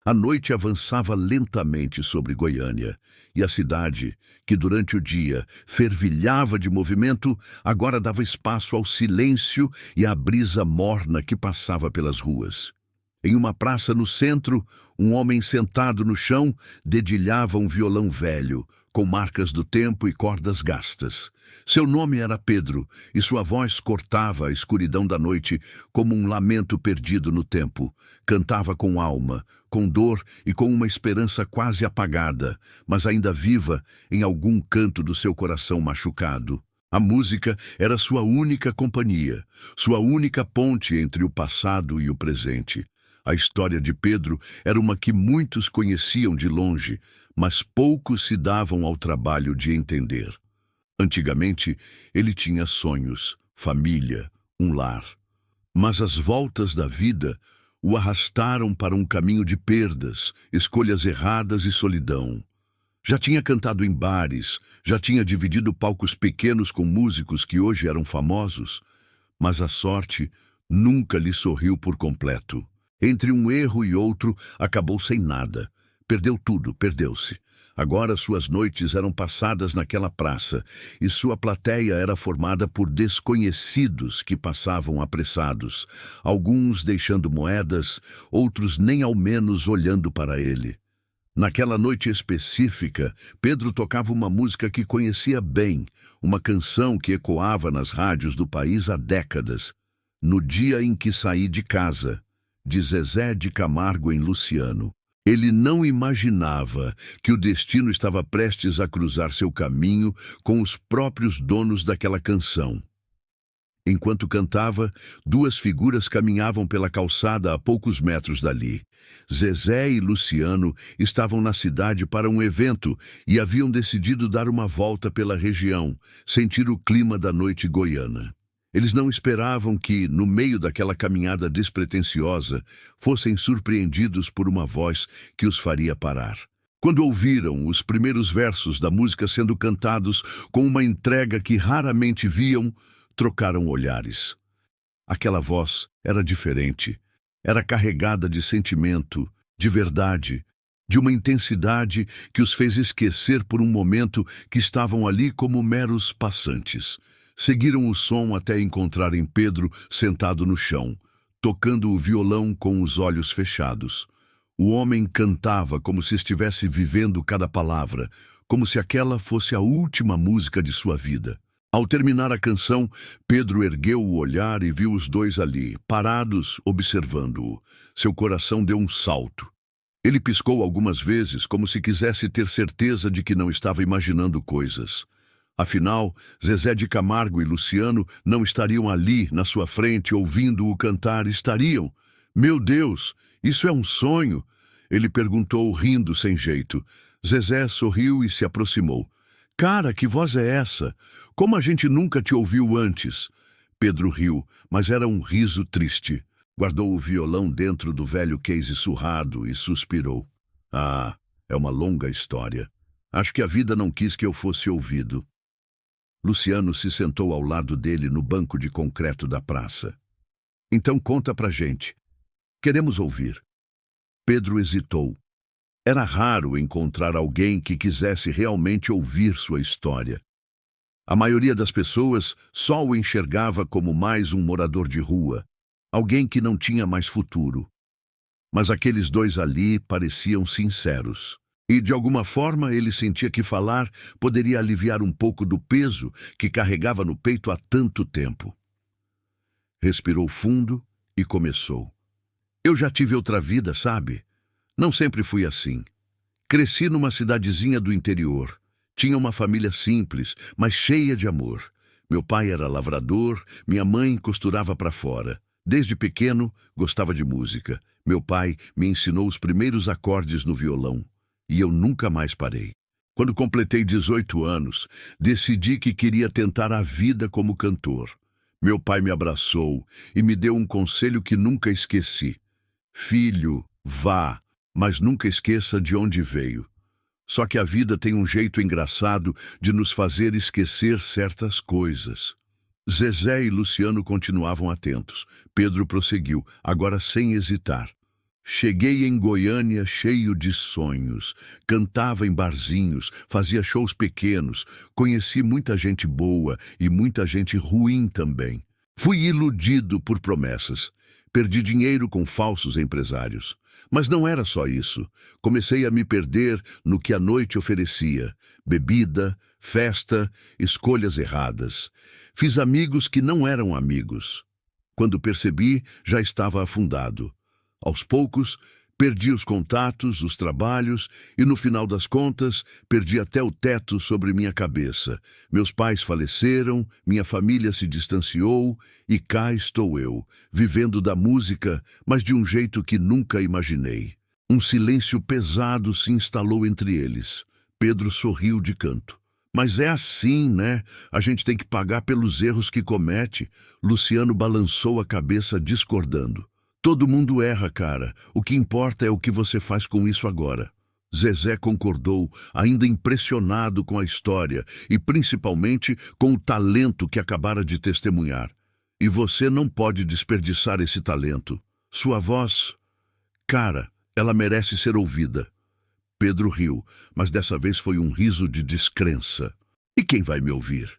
A noite avançava lentamente sobre Goiânia, e a cidade, que durante o dia fervilhava de movimento, agora dava espaço ao silêncio e à brisa morna que passava pelas ruas. Em uma praça no centro, um homem sentado no chão dedilhava um violão velho, com marcas do tempo e cordas gastas. Seu nome era Pedro, e sua voz cortava a escuridão da noite como um lamento perdido no tempo. Cantava com alma, com dor e com uma esperança quase apagada, mas ainda viva em algum canto do seu coração machucado. A música era sua única companhia, sua única ponte entre o passado e o presente. A história de Pedro era uma que muitos conheciam de longe, mas poucos se davam ao trabalho de entender. Antigamente, ele tinha sonhos, família, um lar. Mas as voltas da vida o arrastaram para um caminho de perdas, escolhas erradas e solidão. Já tinha cantado em bares, já tinha dividido palcos pequenos com músicos que hoje eram famosos, mas a sorte nunca lhe sorriu por completo. Entre um erro e outro, acabou sem nada. Perdeu tudo, perdeu-se. Agora suas noites eram passadas naquela praça, e sua plateia era formada por desconhecidos que passavam apressados, alguns deixando moedas, outros nem ao menos olhando para ele. Naquela noite específica, Pedro tocava uma música que conhecia bem, uma canção que ecoava nas rádios do país há décadas. No dia em que saí de casa, de Zezé de Camargo em Luciano. Ele não imaginava que o destino estava prestes a cruzar seu caminho com os próprios donos daquela canção. Enquanto cantava, duas figuras caminhavam pela calçada a poucos metros dali. Zezé e Luciano estavam na cidade para um evento e haviam decidido dar uma volta pela região, sentir o clima da noite goiana. Eles não esperavam que, no meio daquela caminhada despretensiosa, fossem surpreendidos por uma voz que os faria parar. Quando ouviram os primeiros versos da música sendo cantados com uma entrega que raramente viam, trocaram olhares. Aquela voz era diferente. Era carregada de sentimento, de verdade, de uma intensidade que os fez esquecer por um momento que estavam ali como meros passantes. Seguiram o som até encontrarem Pedro sentado no chão, tocando o violão com os olhos fechados. O homem cantava como se estivesse vivendo cada palavra, como se aquela fosse a última música de sua vida. Ao terminar a canção, Pedro ergueu o olhar e viu os dois ali, parados, observando-o. Seu coração deu um salto. Ele piscou algumas vezes, como se quisesse ter certeza de que não estava imaginando coisas. Afinal, Zezé de Camargo e Luciano não estariam ali, na sua frente, ouvindo-o cantar, estariam. Meu Deus, isso é um sonho? Ele perguntou, rindo sem jeito. Zezé sorriu e se aproximou. Cara, que voz é essa? Como a gente nunca te ouviu antes? Pedro riu, mas era um riso triste. Guardou o violão dentro do velho case surrado e suspirou. Ah, é uma longa história. Acho que a vida não quis que eu fosse ouvido. Luciano se sentou ao lado dele no banco de concreto da praça. Então conta pra gente. Queremos ouvir. Pedro hesitou. Era raro encontrar alguém que quisesse realmente ouvir sua história. A maioria das pessoas só o enxergava como mais um morador de rua, alguém que não tinha mais futuro. Mas aqueles dois ali pareciam sinceros. E, de alguma forma, ele sentia que falar poderia aliviar um pouco do peso que carregava no peito há tanto tempo. Respirou fundo e começou. Eu já tive outra vida, sabe? Não sempre fui assim. Cresci numa cidadezinha do interior. Tinha uma família simples, mas cheia de amor. Meu pai era lavrador, minha mãe costurava para fora. Desde pequeno, gostava de música. Meu pai me ensinou os primeiros acordes no violão. E eu nunca mais parei. Quando completei 18 anos, decidi que queria tentar a vida como cantor. Meu pai me abraçou e me deu um conselho que nunca esqueci. Filho, vá, mas nunca esqueça de onde veio. Só que a vida tem um jeito engraçado de nos fazer esquecer certas coisas. Zezé e Luciano continuavam atentos. Pedro prosseguiu, agora sem hesitar. Cheguei em Goiânia cheio de sonhos, cantava em barzinhos, fazia shows pequenos, conheci muita gente boa e muita gente ruim também. Fui iludido por promessas, perdi dinheiro com falsos empresários. Mas não era só isso. Comecei a me perder no que a noite oferecia: bebida, festa, escolhas erradas. Fiz amigos que não eram amigos. Quando percebi, já estava afundado. Aos poucos, perdi os contatos, os trabalhos e, no final das contas, perdi até o teto sobre minha cabeça. Meus pais faleceram, minha família se distanciou e cá estou eu, vivendo da música, mas de um jeito que nunca imaginei. Um silêncio pesado se instalou entre eles. Pedro sorriu de canto. Mas é assim, né? A gente tem que pagar pelos erros que comete. Luciano balançou a cabeça discordando. Todo mundo erra, cara. O que importa é o que você faz com isso agora. Zezé concordou, ainda impressionado com a história e principalmente com o talento que acabara de testemunhar. E você não pode desperdiçar esse talento. Sua voz, cara, ela merece ser ouvida. Pedro riu, mas dessa vez foi um riso de descrença. E quem vai me ouvir?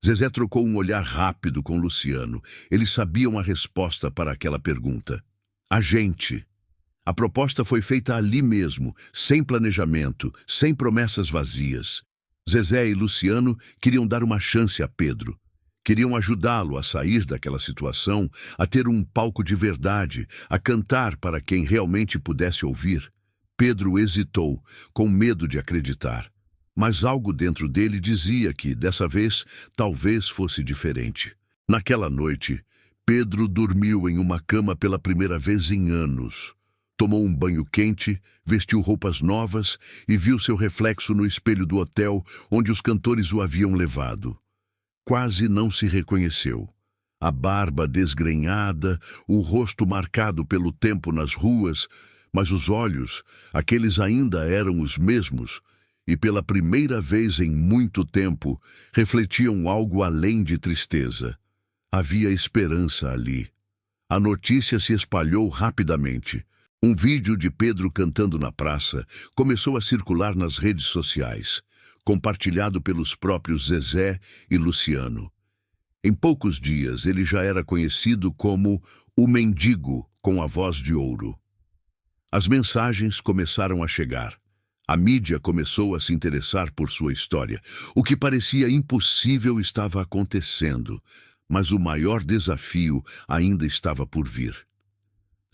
Zezé trocou um olhar rápido com Luciano. Eles sabiam a resposta para aquela pergunta. A gente. A proposta foi feita ali mesmo, sem planejamento, sem promessas vazias. Zezé e Luciano queriam dar uma chance a Pedro. Queriam ajudá-lo a sair daquela situação, a ter um palco de verdade, a cantar para quem realmente pudesse ouvir. Pedro hesitou, com medo de acreditar. Mas algo dentro dele dizia que, dessa vez, talvez fosse diferente. Naquela noite, Pedro dormiu em uma cama pela primeira vez em anos. Tomou um banho quente, vestiu roupas novas e viu seu reflexo no espelho do hotel onde os cantores o haviam levado. Quase não se reconheceu. A barba desgrenhada, o rosto marcado pelo tempo nas ruas, mas os olhos, aqueles ainda eram os mesmos, e pela primeira vez em muito tempo, refletiam algo além de tristeza. Havia esperança ali. A notícia se espalhou rapidamente. Um vídeo de Pedro cantando na praça começou a circular nas redes sociais, compartilhado pelos próprios Zezé e Luciano. Em poucos dias, ele já era conhecido como o Mendigo com a voz de ouro. As mensagens começaram a chegar. A mídia começou a se interessar por sua história. O que parecia impossível estava acontecendo, mas o maior desafio ainda estava por vir.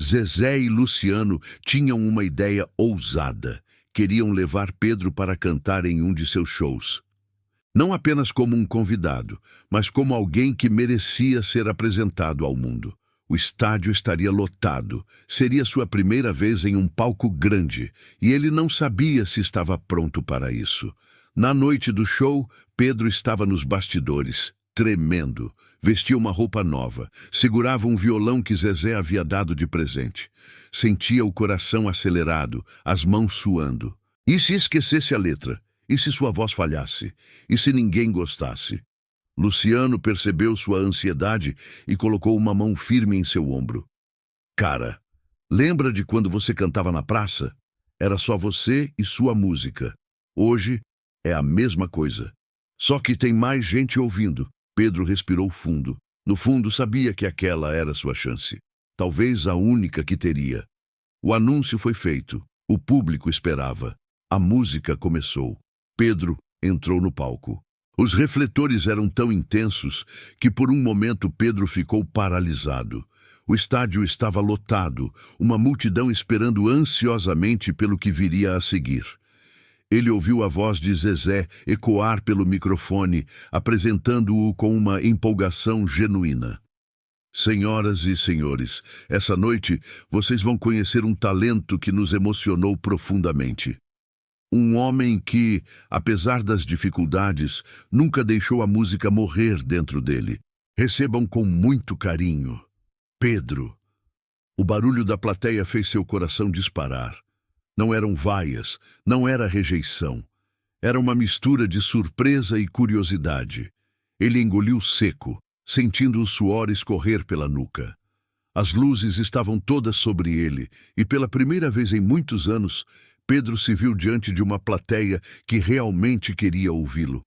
Zezé e Luciano tinham uma ideia ousada. Queriam levar Pedro para cantar em um de seus shows. Não apenas como um convidado, mas como alguém que merecia ser apresentado ao mundo. O estádio estaria lotado, seria sua primeira vez em um palco grande, e ele não sabia se estava pronto para isso. Na noite do show, Pedro estava nos bastidores, tremendo. Vestia uma roupa nova, segurava um violão que Zezé havia dado de presente. Sentia o coração acelerado, as mãos suando. E se esquecesse a letra? E se sua voz falhasse? E se ninguém gostasse? Luciano percebeu sua ansiedade e colocou uma mão firme em seu ombro. Cara, lembra de quando você cantava na praça? Era só você e sua música. Hoje é a mesma coisa. Só que tem mais gente ouvindo. Pedro respirou fundo. No fundo, sabia que aquela era sua chance. Talvez a única que teria. O anúncio foi feito. O público esperava. A música começou. Pedro entrou no palco. Os refletores eram tão intensos que por um momento Pedro ficou paralisado. O estádio estava lotado, uma multidão esperando ansiosamente pelo que viria a seguir. Ele ouviu a voz de Zezé ecoar pelo microfone, apresentando-o com uma empolgação genuína. Senhoras e senhores, essa noite vocês vão conhecer um talento que nos emocionou profundamente. Um homem que, apesar das dificuldades, nunca deixou a música morrer dentro dele. Recebam com muito carinho. Pedro. O barulho da plateia fez seu coração disparar. Não eram vaias, não era rejeição. Era uma mistura de surpresa e curiosidade. Ele engoliu seco, sentindo o suor escorrer pela nuca. As luzes estavam todas sobre ele, e pela primeira vez em muitos anos, Pedro se viu diante de uma plateia que realmente queria ouvi-lo.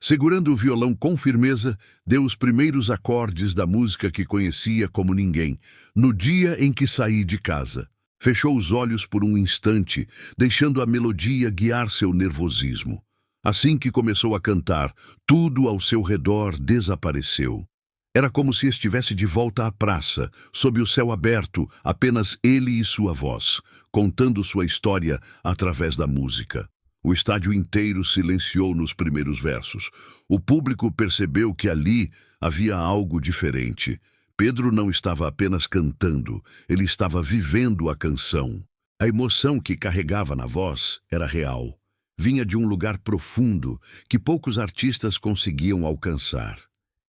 Segurando o violão com firmeza, deu os primeiros acordes da música que conhecia como ninguém, no dia em que saí de casa. Fechou os olhos por um instante, deixando a melodia guiar seu nervosismo. Assim que começou a cantar, tudo ao seu redor desapareceu. Era como se estivesse de volta à praça, sob o céu aberto, apenas ele e sua voz, contando sua história através da música. O estádio inteiro silenciou nos primeiros versos. O público percebeu que ali havia algo diferente. Pedro não estava apenas cantando, ele estava vivendo a canção. A emoção que carregava na voz era real. Vinha de um lugar profundo que poucos artistas conseguiam alcançar.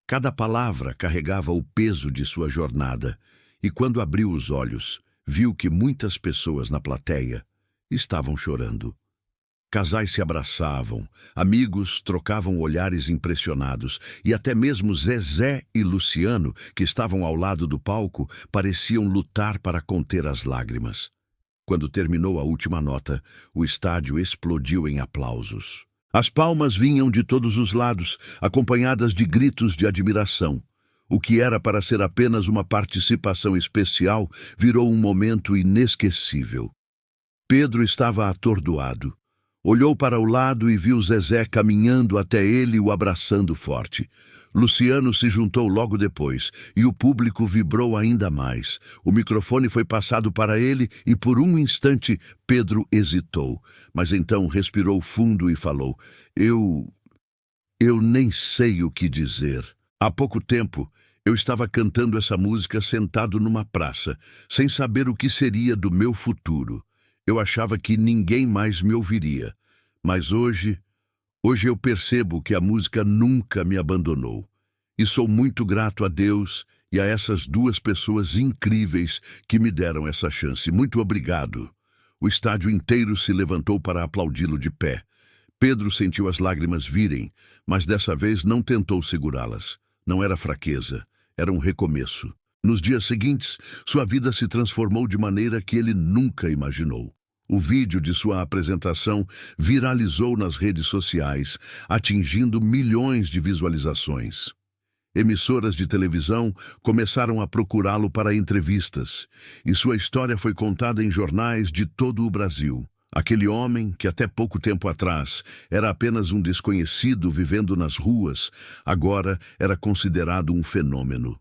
Cada palavra carregava o peso de sua jornada, e quando abriu os olhos, viu que muitas pessoas na plateia estavam chorando. Casais se abraçavam, amigos trocavam olhares impressionados, e até mesmo Zezé e Luciano, que estavam ao lado do palco, pareciam lutar para conter as lágrimas. Quando terminou a última nota, o estádio explodiu em aplausos. As palmas vinham de todos os lados, acompanhadas de gritos de admiração. O que era para ser apenas uma participação especial virou um momento inesquecível. Pedro estava atordoado. Olhou para o lado e viu Zezé caminhando até ele e o abraçando forte. Luciano se juntou logo depois, e o público vibrou ainda mais. O microfone foi passado para ele e por um instante Pedro hesitou, mas então respirou fundo e falou: Eu nem sei o que dizer. Há pouco tempo, eu estava cantando essa música sentado numa praça, sem saber o que seria do meu futuro. Eu achava que ninguém mais me ouviria, mas hoje eu percebo que a música nunca me abandonou. E sou muito grato a Deus e a essas duas pessoas incríveis que me deram essa chance. Muito obrigado. O estádio inteiro se levantou para aplaudi-lo de pé. Pedro sentiu as lágrimas virem, mas dessa vez não tentou segurá-las. Não era fraqueza, era um recomeço. Nos dias seguintes, sua vida se transformou de maneira que ele nunca imaginou. O vídeo de sua apresentação viralizou nas redes sociais, atingindo milhões de visualizações. Emissoras de televisão começaram a procurá-lo para entrevistas, e sua história foi contada em jornais de todo o Brasil. Aquele homem, que até pouco tempo atrás era apenas um desconhecido vivendo nas ruas, agora era considerado um fenômeno.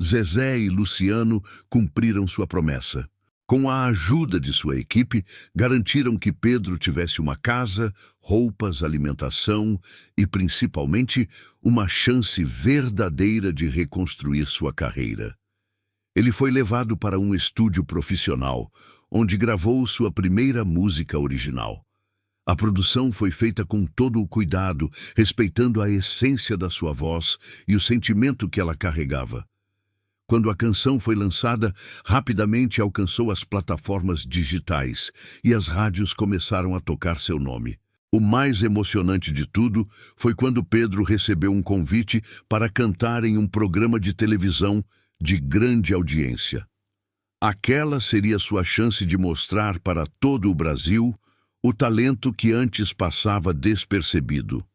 Zezé e Luciano cumpriram sua promessa. Com a ajuda de sua equipe, garantiram que Pedro tivesse uma casa, roupas, alimentação e, principalmente, uma chance verdadeira de reconstruir sua carreira. Ele foi levado para um estúdio profissional, onde gravou sua primeira música original. A produção foi feita com todo o cuidado, respeitando a essência da sua voz e o sentimento que ela carregava. Quando a canção foi lançada, rapidamente alcançou as plataformas digitais e as rádios começaram a tocar seu nome. O mais emocionante de tudo foi quando Pedro recebeu um convite para cantar em um programa de televisão de grande audiência. Aquela seria sua chance de mostrar para todo o Brasil o talento que antes passava despercebido.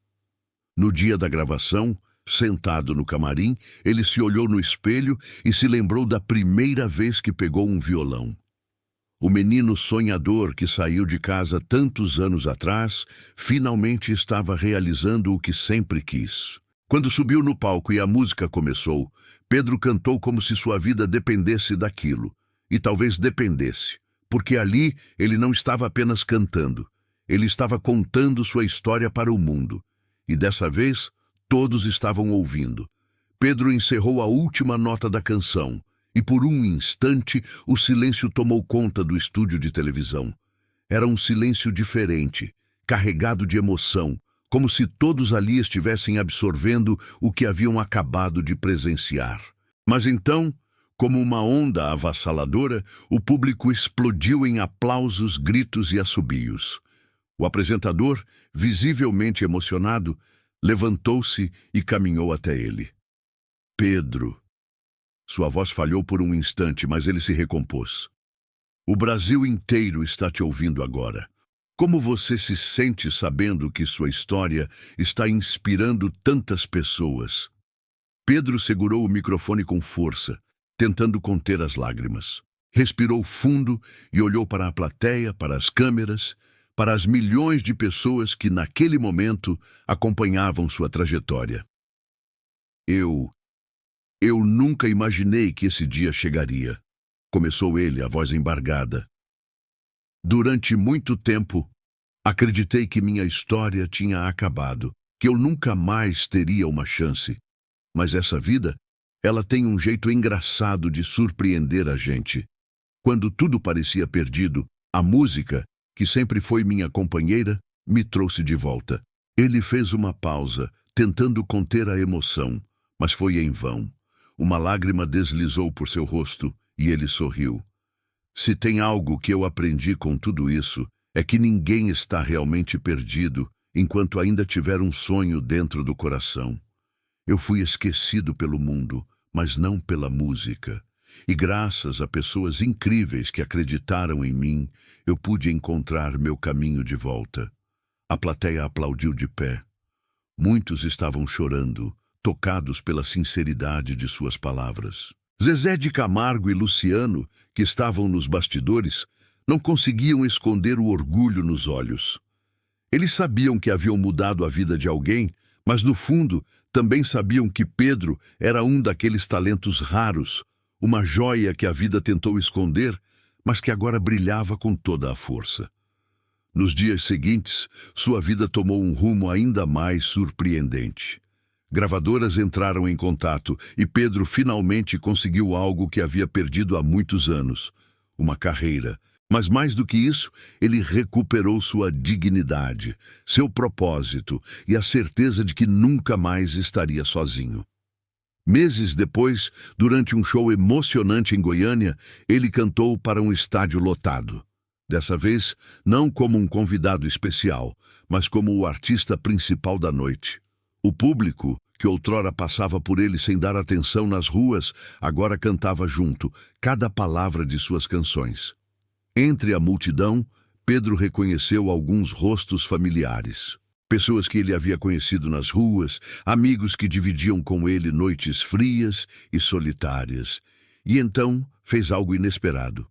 No dia da gravação, sentado no camarim, ele se olhou no espelho e se lembrou da primeira vez que pegou um violão. O menino sonhador que saiu de casa tantos anos atrás, finalmente estava realizando o que sempre quis. Quando subiu no palco e a música começou, Pedro cantou como se sua vida dependesse daquilo. E talvez dependesse, porque ali ele não estava apenas cantando, ele estava contando sua história para o mundo. E dessa vez, todos estavam ouvindo. Pedro encerrou a última nota da canção, e por um instante o silêncio tomou conta do estúdio de televisão. Era um silêncio diferente, carregado de emoção, como se todos ali estivessem absorvendo o que haviam acabado de presenciar. Mas então, como uma onda avassaladora, o público explodiu em aplausos, gritos e assobios. O apresentador, visivelmente emocionado, levantou-se e caminhou até ele. Pedro, Sua voz falhou por um instante, mas ele se recompôs. O Brasil inteiro está te ouvindo agora. Como você se sente sabendo que sua história está inspirando tantas pessoas? Pedro segurou o microfone com força, tentando conter as lágrimas. Respirou fundo e olhou para a plateia, para as câmeras, para as milhões de pessoas que naquele momento acompanhavam sua trajetória. Eu nunca imaginei que esse dia chegaria, começou ele, a voz embargada. Durante muito tempo, acreditei que minha história tinha acabado, que eu nunca mais teria uma chance. Mas essa vida, ela tem um jeito engraçado de surpreender a gente. Quando tudo parecia perdido, a música, que sempre foi minha companheira, me trouxe de volta. Ele fez uma pausa, tentando conter a emoção, mas foi em vão. Uma lágrima deslizou por seu rosto e ele sorriu. Se tem algo que eu aprendi com tudo isso, é que ninguém está realmente perdido enquanto ainda tiver um sonho dentro do coração. Eu fui esquecido pelo mundo, mas não pela música. E graças a pessoas incríveis que acreditaram em mim, eu pude encontrar meu caminho de volta. A plateia aplaudiu de pé. Muitos estavam chorando, tocados pela sinceridade de suas palavras. Zezé de Camargo e Luciano, que estavam nos bastidores, não conseguiam esconder o orgulho nos olhos. Eles sabiam que haviam mudado a vida de alguém, mas no fundo também sabiam que Pedro era um daqueles talentos raros, uma joia que a vida tentou esconder, mas que agora brilhava com toda a força. Nos dias seguintes, sua vida tomou um rumo ainda mais surpreendente. Gravadoras entraram em contato e Pedro finalmente conseguiu algo que havia perdido há muitos anos, uma carreira. Mas mais do que isso, ele recuperou sua dignidade, seu propósito e a certeza de que nunca mais estaria sozinho. Meses depois, durante um show emocionante em Goiânia, ele cantou para um estádio lotado. Dessa vez, não como um convidado especial, mas como o artista principal da noite. O público, que outrora passava por ele sem dar atenção nas ruas, agora cantava junto, cada palavra de suas canções. Entre a multidão, Pedro reconheceu alguns rostos familiares. Pessoas que ele havia conhecido nas ruas, amigos que dividiam com ele noites frias e solitárias. E então fez algo inesperado.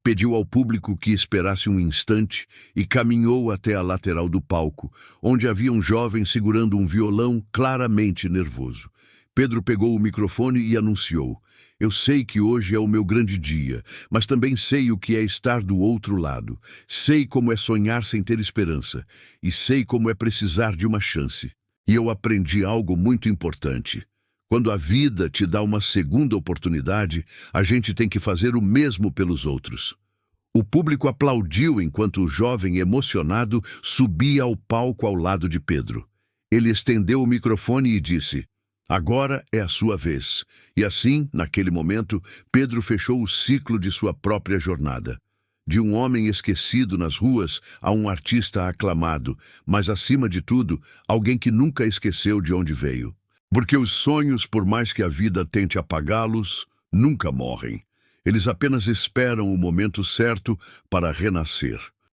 Pediu ao público que esperasse um instante e caminhou até a lateral do palco, onde havia um jovem segurando um violão claramente nervoso. Pedro pegou o microfone e anunciou: "Eu sei que hoje é o meu grande dia, mas também sei o que é estar do outro lado. Sei como é sonhar sem ter esperança, e sei como é precisar de uma chance. E eu aprendi algo muito importante. Quando a vida te dá uma segunda oportunidade, a gente tem que fazer o mesmo pelos outros." O público aplaudiu enquanto o jovem emocionado subia ao palco ao lado de Pedro. Ele estendeu o microfone e disse: "Agora é a sua vez." E assim, naquele momento, Pedro fechou o ciclo de sua própria jornada. De um homem esquecido nas ruas a um artista aclamado, mas acima de tudo, alguém que nunca esqueceu de onde veio. Porque os sonhos, por mais que a vida tente apagá-los, nunca morrem. Eles apenas esperam o momento certo para renascer.